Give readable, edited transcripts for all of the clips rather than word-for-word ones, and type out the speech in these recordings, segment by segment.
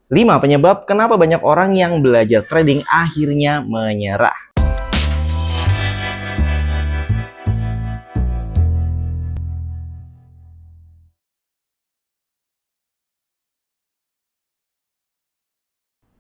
5 penyebab kenapa banyak orang yang belajar trading akhirnya menyerah.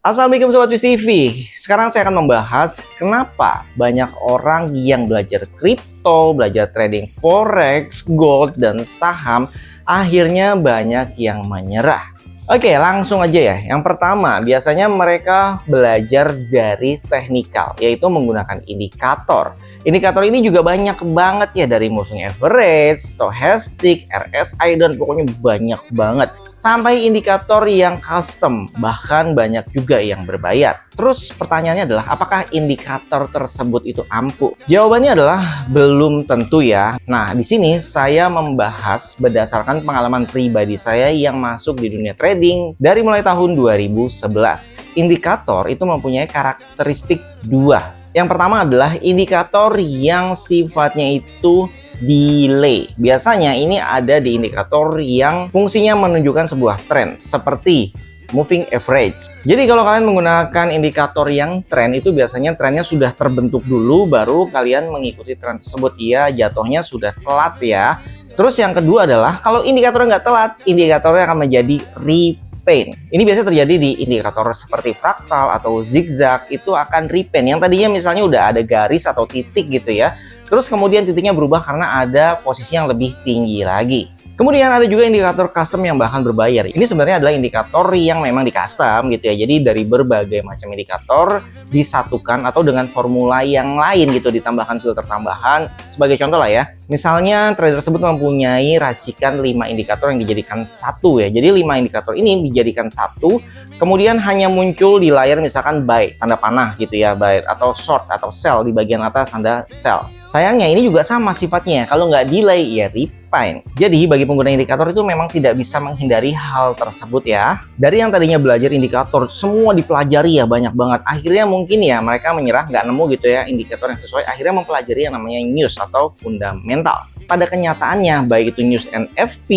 Assalamualaikum Sobat Wiz TV. Sekarang saya akan membahas kenapa banyak orang yang belajar kripto, belajar trading forex, gold, dan saham akhirnya banyak yang menyerah. Oke, langsung aja ya. Yang pertama, biasanya mereka belajar dari teknikal, yaitu menggunakan indikator. Indikator ini juga banyak banget ya, dari moving average, stochastic, RSI, dan pokoknya banyak banget. Sampai indikator yang custom, bahkan banyak juga yang berbayar. Terus pertanyaannya adalah, apakah indikator tersebut itu ampuh? Jawabannya adalah belum tentu ya. Nah, di sini saya membahas berdasarkan pengalaman pribadi saya yang masuk di dunia trading dari mulai tahun 2011. Indikator itu mempunyai karakteristik dua. Yang pertama adalah indikator yang sifatnya itu delay. Biasanya ini ada di indikator yang fungsinya menunjukkan sebuah tren seperti moving average. Jadi kalau kalian menggunakan indikator yang tren itu biasanya trennya sudah terbentuk dulu baru kalian mengikuti tren tersebut. Iya, jatuhnya sudah telat ya. Terus yang kedua adalah kalau indikatornya nggak telat, indikatornya akan menjadi repaint. Ini biasanya terjadi di indikator seperti fraktal atau zigzag, itu akan repaint. Yang tadinya misalnya udah ada garis atau titik gitu ya. Terus kemudian titiknya berubah karena ada posisi yang lebih tinggi lagi. Kemudian ada juga indikator custom yang bahkan berbayar. Ini sebenarnya adalah indikator yang memang di custom gitu ya. Jadi dari berbagai macam indikator disatukan atau dengan formula yang lain gitu, ditambahkan filter tambahan. Sebagai contoh lah ya. Misalnya trader tersebut mempunyai racikan 5 indikator yang dijadikan satu ya. Jadi 5 indikator ini dijadikan satu, kemudian hanya muncul di layar misalkan buy, tanda panah gitu ya, buy, atau short atau sell di bagian atas tanda sell. Sayangnya ini juga sama sifatnya, kalau nggak delay ya repaint. Jadi bagi pengguna indikator itu memang tidak bisa menghindari hal tersebut ya. Dari yang tadinya belajar indikator, semua dipelajari ya banyak banget. Akhirnya mungkin ya mereka menyerah, nggak nemu gitu ya indikator yang sesuai. Akhirnya mempelajari yang namanya news atau fundamental. Pada kenyataannya baik itu news NFP,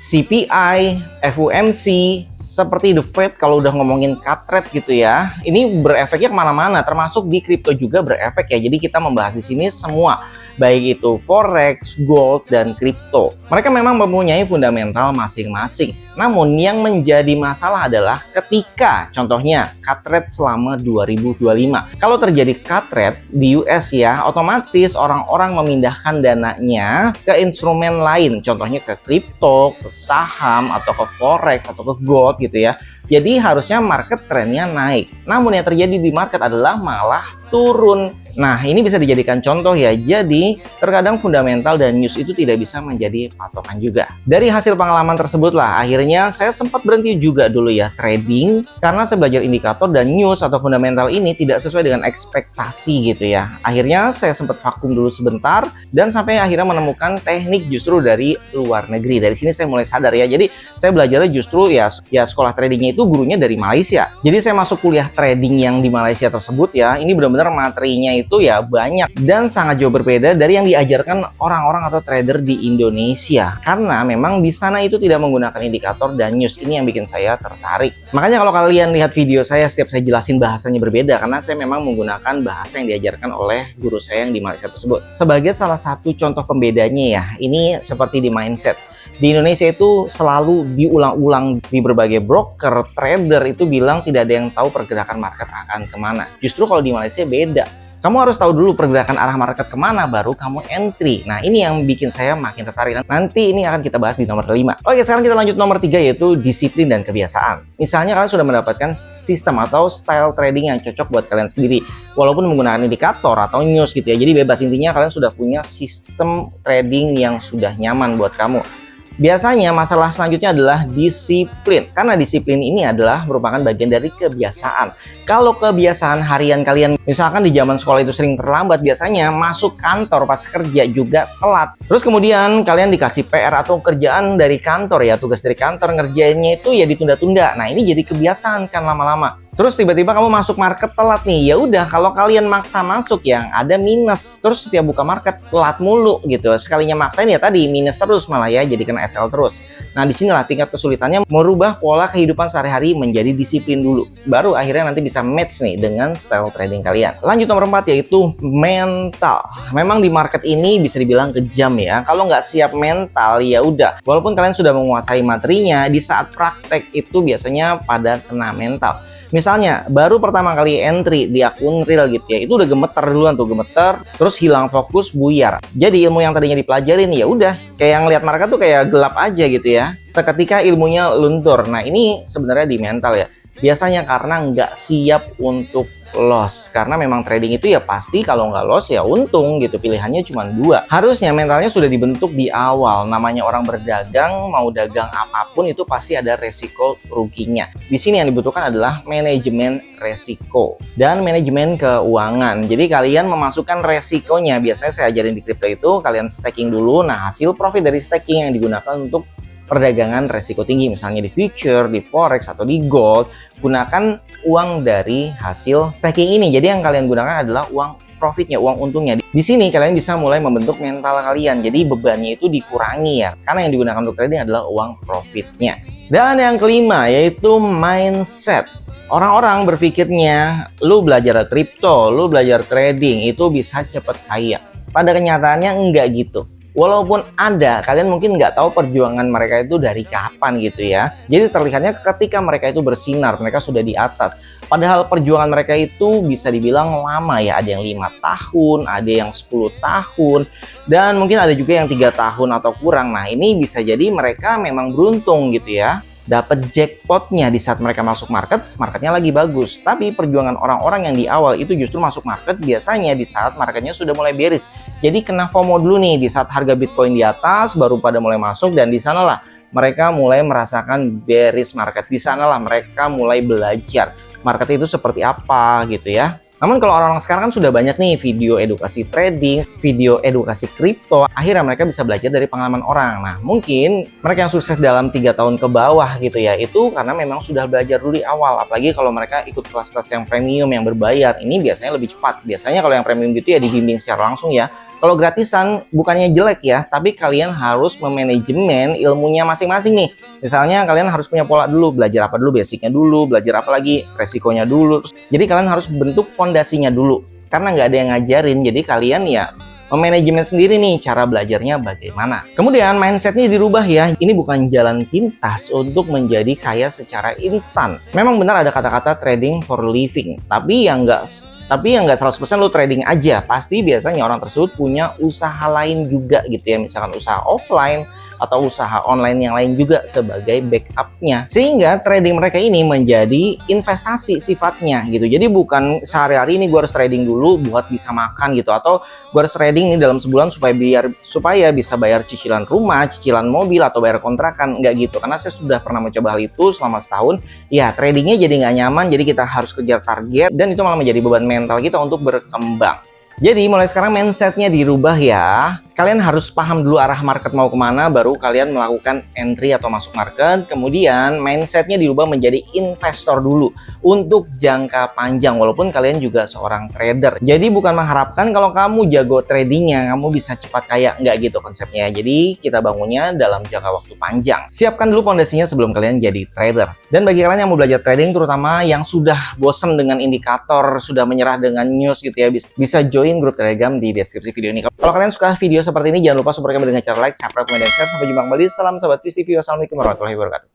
CPI, FOMC, seperti The Fed kalau udah ngomongin cut rate gitu ya, ini berefeknya kemana-mana, termasuk di kripto juga berefek ya. Jadi kita membahas di sini semua, baik itu forex, gold, dan kripto. Mereka memang mempunyai fundamental masing-masing. Namun yang menjadi masalah adalah ketika contohnya cut rate selama 2025. Kalau terjadi cut rate di US ya, otomatis orang-orang memindahkan dananya ke instrumen lain, contohnya ke kripto, ke saham, atau ke forex, atau ke gold gitu ya. Jadi harusnya market trennya naik. Namun yang terjadi di market adalah malah turun. Nah, ini bisa dijadikan contoh ya. Jadi, terkadang fundamental dan news itu tidak bisa menjadi patokan juga. Dari hasil pengalaman tersebut lah, akhirnya saya sempat berhenti juga dulu ya trading karena saya belajar indikator dan news atau fundamental ini tidak sesuai dengan ekspektasi gitu ya. Akhirnya saya sempat vakum dulu sebentar dan sampai akhirnya menemukan teknik justru dari luar negeri. Dari sini saya mulai sadar ya. Jadi, saya belajarnya justru ya sekolah tradingnya itu gurunya dari Malaysia. Jadi, saya masuk kuliah trading yang di Malaysia tersebut ya. Ini benar-benar materinya itu ya banyak dan sangat jauh berbeda dari yang diajarkan orang-orang atau trader di Indonesia, karena memang di sana itu tidak menggunakan indikator dan news. Ini yang bikin saya tertarik. Makanya kalau kalian lihat video saya, setiap saya jelasin bahasanya berbeda karena saya memang menggunakan bahasa yang diajarkan oleh guru saya yang di Malaysia tersebut. Sebagai salah satu contoh pembedanya ya, ini seperti di mindset. Di Indonesia itu selalu diulang-ulang di berbagai broker, trader itu bilang tidak ada yang tahu pergerakan market akan kemana. Justru kalau di Malaysia beda. Kamu harus tahu dulu pergerakan arah market kemana, baru kamu entry. Nah, ini yang bikin saya makin tertarik. Nanti ini akan kita bahas di nomor 5. Oke, sekarang kita lanjut nomor 3, yaitu disiplin dan kebiasaan. Misalnya kalian sudah mendapatkan sistem atau style trading yang cocok buat kalian sendiri. Walaupun menggunakan indikator atau news gitu ya. Jadi bebas, intinya kalian sudah punya sistem trading yang sudah nyaman buat kamu. Biasanya masalah selanjutnya adalah disiplin, karena disiplin ini adalah merupakan bagian dari kebiasaan. Kalau kebiasaan harian kalian, misalkan di zaman sekolah itu sering terlambat, biasanya masuk kantor pas kerja juga telat. Terus kemudian kalian dikasih PR atau kerjaan dari kantor ya, tugas dari kantor, ngerjainnya itu ya ditunda-tunda. Nah, ini jadi kebiasaan kan lama-lama. Terus tiba-tiba kamu masuk market telat nih, ya udah kalau kalian maksa masuk yang ada minus. Terus setiap buka market telat mulu gitu. Sekalinya maksain ya tadi minus terus malah ya, jadi kena SL terus. Nah disinilah tingkat kesulitannya merubah pola kehidupan sehari-hari menjadi disiplin dulu. Baru akhirnya nanti bisa match nih dengan style trading kalian. Lanjut nomor 4 yaitu mental. Memang di market ini bisa dibilang kejam ya. Kalau nggak siap mental ya udah. Walaupun kalian sudah menguasai materinya, di saat praktek itu biasanya pada kena mental. Misalnya baru pertama kali entry di akun real gitu ya, itu udah gemeter duluan tuh, gemeter, terus hilang fokus, buyar. Jadi ilmu yang tadinya dipelajarin ya udah kayak ngelihat market tuh kayak gelap aja gitu ya. Seketika ilmunya luntur. Nah ini sebenarnya di mental ya. Biasanya karena nggak siap untuk loss, karena memang trading itu ya pasti kalau nggak loss ya untung gitu, pilihannya cuma dua. Harusnya mentalnya sudah dibentuk di awal. Namanya orang berdagang, mau dagang apapun itu pasti ada resiko ruginya. Di sini yang dibutuhkan adalah manajemen resiko dan manajemen keuangan. Jadi kalian memasukkan resikonya, biasanya saya ajarin di kripto itu kalian staking dulu. Nah hasil profit dari staking yang digunakan untuk perdagangan resiko tinggi, misalnya di future, di forex, atau di gold, gunakan uang dari hasil staking ini. Jadi yang kalian gunakan adalah uang profitnya, uang untungnya. Di sini kalian bisa mulai membentuk mental kalian, jadi bebannya itu dikurangi ya, karena yang digunakan untuk trading adalah uang profitnya. Dan yang kelima yaitu mindset. Orang-orang berpikirnya lu belajar kripto, lu belajar trading itu bisa cepet kaya. Pada kenyataannya enggak gitu. Walaupun ada, kalian mungkin nggak tahu perjuangan mereka itu dari kapan gitu ya. Jadi terlihatnya ketika mereka itu bersinar, mereka sudah di atas. Padahal perjuangan mereka itu bisa dibilang lama ya. Ada yang 5 tahun, ada yang 10 tahun, dan mungkin ada juga yang 3 tahun atau kurang. Nah ini bisa jadi mereka memang beruntung gitu ya, dapat jackpotnya di saat mereka masuk market, marketnya lagi bagus. Tapi perjuangan orang-orang yang di awal itu justru masuk market biasanya di saat marketnya sudah mulai bearish. Jadi kena FOMO dulu nih, di saat harga Bitcoin di atas baru pada mulai masuk, dan di sanalah mereka mulai merasakan bearish market. Di sanalah mereka mulai belajar market itu seperti apa gitu ya. Namun kalau orang-orang sekarang kan sudah banyak nih video edukasi trading, video edukasi kripto, akhirnya mereka bisa belajar dari pengalaman orang. Nah mungkin mereka yang sukses dalam 3 tahun ke bawah gitu ya, itu karena memang sudah belajar dulu di awal. Apalagi kalau mereka ikut kelas-kelas yang premium, yang berbayar, ini biasanya lebih cepat. Biasanya kalau yang premium gitu ya dibimbing secara langsung ya. Kalau gratisan bukannya jelek ya, tapi kalian harus memanajemen ilmunya masing-masing nih. Misalnya kalian harus punya pola dulu, belajar apa dulu, basicnya dulu, belajar apa lagi, resikonya dulu. Jadi kalian harus bentuk fondasinya dulu. Karena nggak ada yang ngajarin, jadi kalian ya memanajemen sendiri nih cara belajarnya bagaimana. Kemudian mindsetnya dirubah ya. Ini bukan jalan pintas untuk menjadi kaya secara instan. Memang benar ada kata-kata trading for living, tapi yang nggak 100% lo trading aja. Pasti biasanya orang tersebut punya usaha lain juga gitu ya, misalkan usaha offline atau usaha online yang lain juga sebagai backupnya, sehingga trading mereka ini menjadi investasi sifatnya gitu. Jadi bukan sehari-hari ini gue harus trading dulu buat bisa makan gitu, atau gue harus trading ini dalam sebulan supaya bisa bayar cicilan rumah, cicilan mobil, atau bayar kontrakan. Nggak gitu, karena saya sudah pernah mencoba hal itu selama setahun ya. Tradingnya jadi nggak nyaman, jadi kita harus kejar target, dan itu malah menjadi beban mental kita untuk berkembang. Jadi mulai sekarang mindsetnya dirubah ya. Kalian harus paham dulu arah market mau kemana, baru kalian melakukan entry atau masuk market. Kemudian mindsetnya dirubah menjadi investor dulu untuk jangka panjang, walaupun kalian juga seorang trader. Jadi bukan mengharapkan kalau kamu jago tradingnya kamu bisa cepat kaya, nggak gitu konsepnya. Jadi kita bangunnya dalam jangka waktu panjang. Siapkan dulu fondasinya sebelum kalian jadi trader. Dan bagi kalian yang mau belajar trading, terutama yang sudah bosen dengan indikator, sudah menyerah dengan news gitu ya, bisa join grup Telegram di deskripsi video ini. Kalau kalian suka video seperti ini, jangan lupa support kami dengan cara like, subscribe, komen, dan share. Sampai jumpa kembali. Salam sahabat VCV. Wassalamualaikum warahmatullahi wabarakatuh.